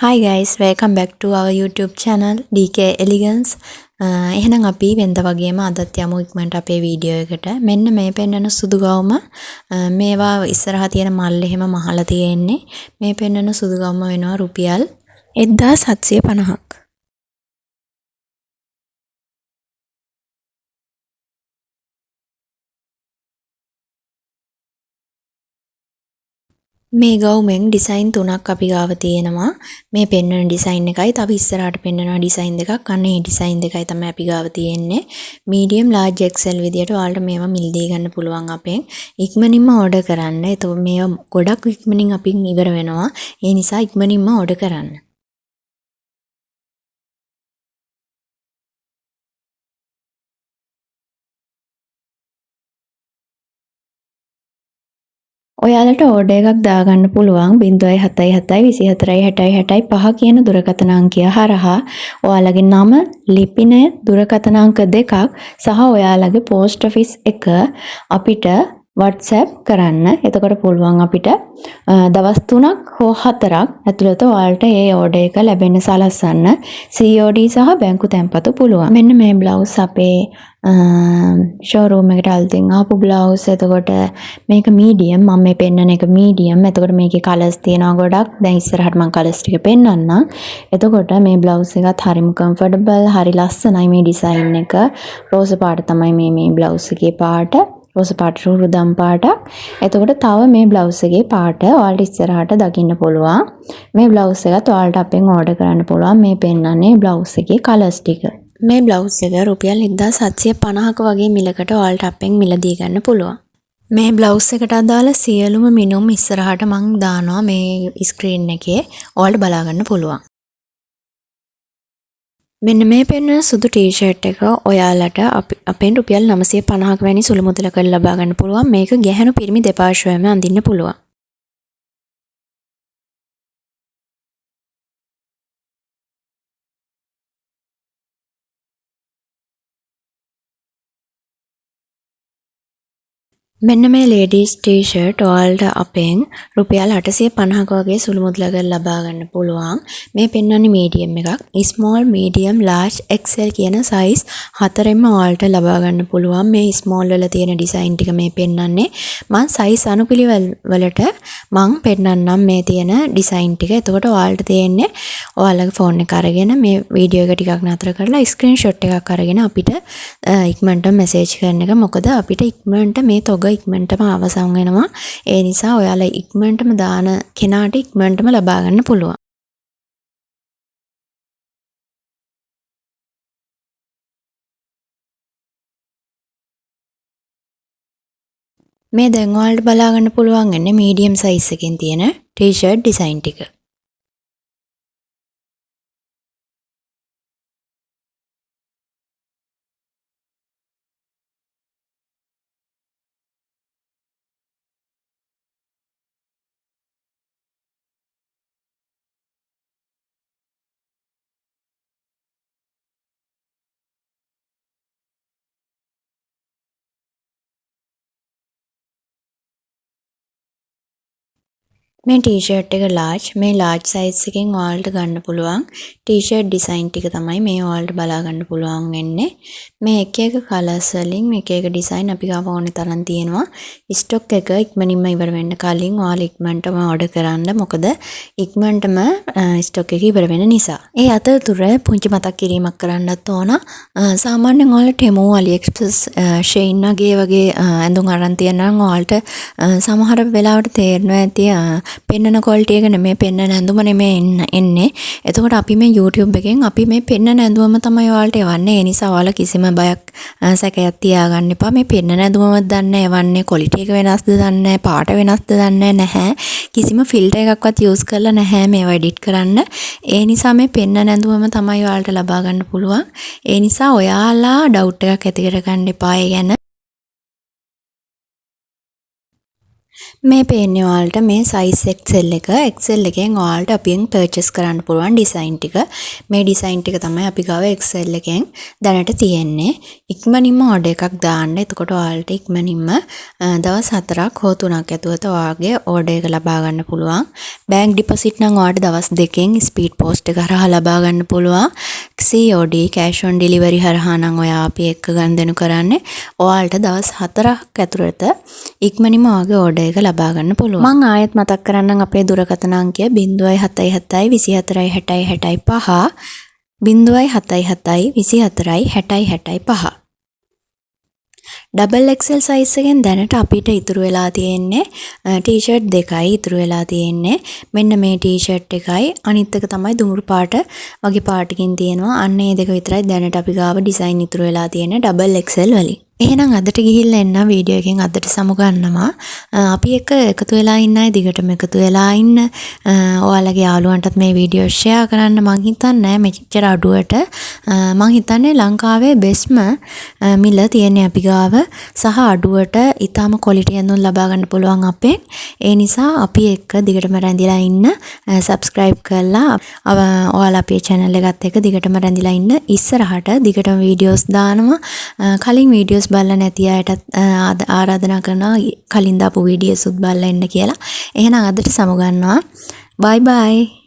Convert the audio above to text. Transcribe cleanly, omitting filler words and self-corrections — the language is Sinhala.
Hi guys, welcome back to our YouTube channel DK Elegance. එහෙනම් අපි වෙනද වගේම අදත් යමු ඉක්මනට අපේ වීඩියෝ එකට. මෙන්න මේ පෙන්නන සුදු ගවුම මේවා ඉස්සරහා තියෙන මල් එහෙම මහලා තියෙන්නේ. මේ පෙන්නන සුදු ගවුම වෙනවා රුපියල් 1750ක්. මේ ගවුමෙන් ඩිසයින් තුනක් අපි ගාව තියෙනවා. මේ පෙන්වන ඩිසයින් එකයි තව ඉස්සරහට පෙන්වන ඩිසයින් දෙකක්. අන්න ඒ ඩිසයින් දෙකයි තමයි අපි ගාව තියෙන්නේ. medium large XL විදියට ඔයාලට මේවා මිලදී ගන්න පුළුවන් අපෙන්. ඉක්මනින්ම ඕඩර් කරන්න. එතකොට මේවා ගොඩක් ඉක්මනින් අපින් ඉවර වෙනවා. ඒ නිසා ඉක්මනින්ම ඕඩර් කරන්න. ඔයාලට ඕඩර් එකක් දාගන්න පුළුවන් 077246065 කියන දුරකථන අංකය හරහා ඔයාලගේ නම, ලිපිනය, දුරකථන අංක දෙකක් සහ ඔයාලගේ පෝස්ට් ඔෆිස් එක අපිට WhatsApp කරන්න. එතකොට පුළුවන් අපිට දවස් 3ක් හෝ 4ක් ඇතුළත ඔයාලට ඒ ඕඩර් එක ලැබෙන්න සලස්සන්න. COD සහ බැංකු තැන්පතු පුළුවන්. මෙන්න මේ බ්ලවුස් අපේ ෂෝරූම් එකට අලුතින් ආපු බ්ලවුස්. එතකොට මේක මීඩියම්, මම මේ පෙන්නන එක මීඩියම්. එතකොට මේකේ කලර්ස් තියෙනවා ගොඩක්. දැන් ඉස්සරහට මම කලර්ස් ටික පෙන්නන්නම්. එතකොට මේ බ්ලවුස් එකත් හරිම කම්ෆර්ටබල්, හරි ලස්සනයි මේ ඩිසයින් එක. රෝස පාට තමයි මේ බ්ලවුස් එකේ පාට. රෝස පාට රුදම් පාටක්. එතකොට තව මේ බ්ලවුස් එකේ පාට ඔයාලට ඉස්සරහට දකින්න පුළුවන්. මේ බ්ලවුස් එකත් ඔයාලට අපෙන් ඕඩර් කරන්න පුළුවන්. මේ පෙන්නන්නේ බ්ලවුස් එකේ කලර්ස් ටික. මේ බ්ලවුස් එක රුපියල් 1750ක වගේ මිලකට ඔයාලට අපෙන් මිලදී ගන්න පුළුවන්. මේ බ්ලවුස් එකට අදාළ සියලුම මිනුම් ඉස්සරහට මම දානවා මේ ස්ක්‍රීන් එකේ. ඔයාලට බලා ගන්න පුළුවන්. මෙන්න මේ පෙන්වන සුදු ටී-ෂර්ට් එක ඔයාලට අපෙන් රුපියල් 950ක වැනි සුළු මුදලකට ලබා ගන්න පුළුවන්. මේක ගැහැණු පිරිමි දෙපාර්ශ්වයම අඳින්න පුළුවන්. මෙන්න මේ ලේඩීස් ටී-ෂර්ට් ඔයාලට අපෙන් රුපියල් 850ක වගේ සුළු මුදලකට ලබා ගන්න පුළුවන්. මේ පෙන්වන්නේ මීඩියම් එකක්. ස්මෝල්, මීඩියම්, ලාර්ජ්, XL කියන සයිස් හතරෙන්ම ඔයාලට ලබා ගන්න පුළුවන්. මේ ස්මෝල් වල තියෙන ඩිසයින් ටික මේ පෙන්වන්නේ. මම සයිස් අනුපිළිවෙල වලට මම පෙන්වන්නම් මේ තියෙන ඩිසයින් ටික. එතකොට ඔයාලට තියෙන්නේ ඔයාලගේ ෆෝන් එක අරගෙන මේ වීඩියෝ එක ටිකක් නතර කරලා ස්ක්‍රීන්ෂොට් එකක් අරගෙන අපිට ඉක්මනට මෙසේජ් කරන එක. මොකද අපිට ඉක්මනට මේ තොග ඉක්මනටම අවසන් වෙනවා. ඒ නිසා ඔයාලා ඉක්මනටම දාන කෙනාට ඉක්මනටම ලබා ගන්න පුළුවන්. මේ දැන් ඔයාලට බලා ගන්න පුළුවන් වෙන්නේ මීඩියම් සයිස් එකකින් තියෙන ටී-ෂර්ට් ඩිසයින් ටික. මේ ටී-ෂර්ට් එක ලාර්ජ්. මේ ලාර්ජ් සයිස් එකෙන් ඔයාලට ගන්න පුළුවන් ටී-ෂර්ට් ඩිසයින් ටික තමයි මේ ඔයාලට බලා ගන්න පුළුවන් වෙන්නේ. මේ එක එක කලර්ස් වලින් එක එක ඩිසයින් අපි ගාව ඕනේ තරම් තියෙනවා. ස්ටොක් එක ඉක්මනින්ම ඉවර වෙන්න කලින් ඔයාලා ඉක්මනටම ඕඩර් කරන්න. මොකද ඉක්මනටම ස්ටොක් එක ඉවර වෙන නිසා. ඒ අතරතුර පුංචි මතක් කිරීමක් කරන්නත් ඕන. සාමාන්‍යයෙන් ඔයාලා ටෙමු, AliExpress, Shein වගේ ඇඳුම් අරන් තියනවා නම් ඔයාලට සමහර වෙලාවට තේරෙනවා ඇති පෙන්නන ක්වොලිටි එක නෙමෙයි, පෙන්නන ඇඳුම නෙමෙයි එන්නේ. එතකොට අපි මේ YouTube එකෙන් අපි මේ පෙන්නන ඇඳුමම තමයි ඔයාලට එවන්නේ. ඒ නිසා ඔයාලා කිසිම බයක් සැකයක් තියාගන්න එපා. මේ පෙන්නන ඇඳුමවත් දන්නේ එවන්නේ, ක්වොලිටි එක වෙනස්ද දන්නේ, පාට වෙනස්ද දන්නේ නැහැ. කිසිම ෆිල්ටර් එකක්වත් යූස් කරලා නැහැ මේවා එඩිට් කරන්න. ඒ නිසා මේ පෙන්නන ඇඳුමම තමයි ඔයාලට ලබා ගන්න පුළුවන්. ඒ නිසා ඔයාලා ඩවුට් එකක් ඇති කරගන්න එපා ඒ ගැන. මේ පේන්නේ ඔයාලට මේ size XL එක. XL එකෙන් ඔයාලට අපින් purchase කරන්න පුළුවන් design ටික. මේ design ටික තමයි අපි ගාව XL එකෙන් දැනට තියෙන්නේ. ඉක්මනින්ම order එකක් දාන්න. එතකොට ඔයාලට ඉක්මනින්ම දවස් 4ක් හෝ 3ක් ඇතුළත ඔයාගේ order එක ලබා ගන්න පුළුවන්. bank deposit නම් ඔයාලට දවස් 2කින් speed post එක හරහා ලබා ගන්න පුළුවන්. COD cash on delivery හරහා නම් ඔයා අපි එක්ක ගනුදෙනු කරන්නේ. ඔයාලට දවස් 4ක් ඇතුළත ඉක්මනින්ම ඔයාගේ order එක ලබා ගන්න පුළුවන්. මම ආයෙත් මතක් කරන්නම් අපේ දුරකථන අංකය 077 24 60 65 077 24 60 65. ඩබල් XL size එකෙන් දැනට අපිට ඉතුරු වෙලා තියෙන්නේ t-shirt දෙකයි ඉතුරු වෙලා තියෙන්නේ. මෙන්න මේ t-shirt එකයි අනිත් එක තමයි දුමුරු පාට වගේ පාටකින් තියෙනවා. අන්න ඒ දෙක විතරයි දැනට අපි ගාව ඩිසයින් ඉතුරු වෙලා තියෙන්නේ ඩබල් XL වලින්. එහෙනම් අදට ගිහිල්ලා එන්න වීඩියෝ එකෙන් අදට සමු ගන්නවා. අපි එක එකතු වෙලා ඉන්න අය දිගටම එකතු වෙලා ඉන්න. ඔයාලගේ යාළුවන්ටත් මේ වීඩියෝ ෂෙයා කරන්න. මං හිතන්නේ මෙච්චර අඩුවට මං හිතන්නේ ලංකාවේ බෙස්ම මිල තියෙන අපි ගාව සහ අඩුවට ඊටාම ක්වොලිටි එකෙන් ලබා ගන්න පුළුවන් අපෙන්. ඒ නිසා අපි එක්ක දිගටම රැඳිලා ඉන්න. සබ්ස්ක්‍රයිබ් කරලා ඔයාලා අපේ channel එකත් එක්ක දිගටම රැඳිලා ඉන්න. ඉස්සරහට දිගටම වීඩියෝස් දානවා. කලින් වීඩියෝස් බලලා නැති අයටත් ආරාධනා කරනවා කලින් දාපු වීඩියෝස් උත් බලලා ඉන්න කියලා. එහෙනම් අදට සමු ගන්නවා. බයි බයි.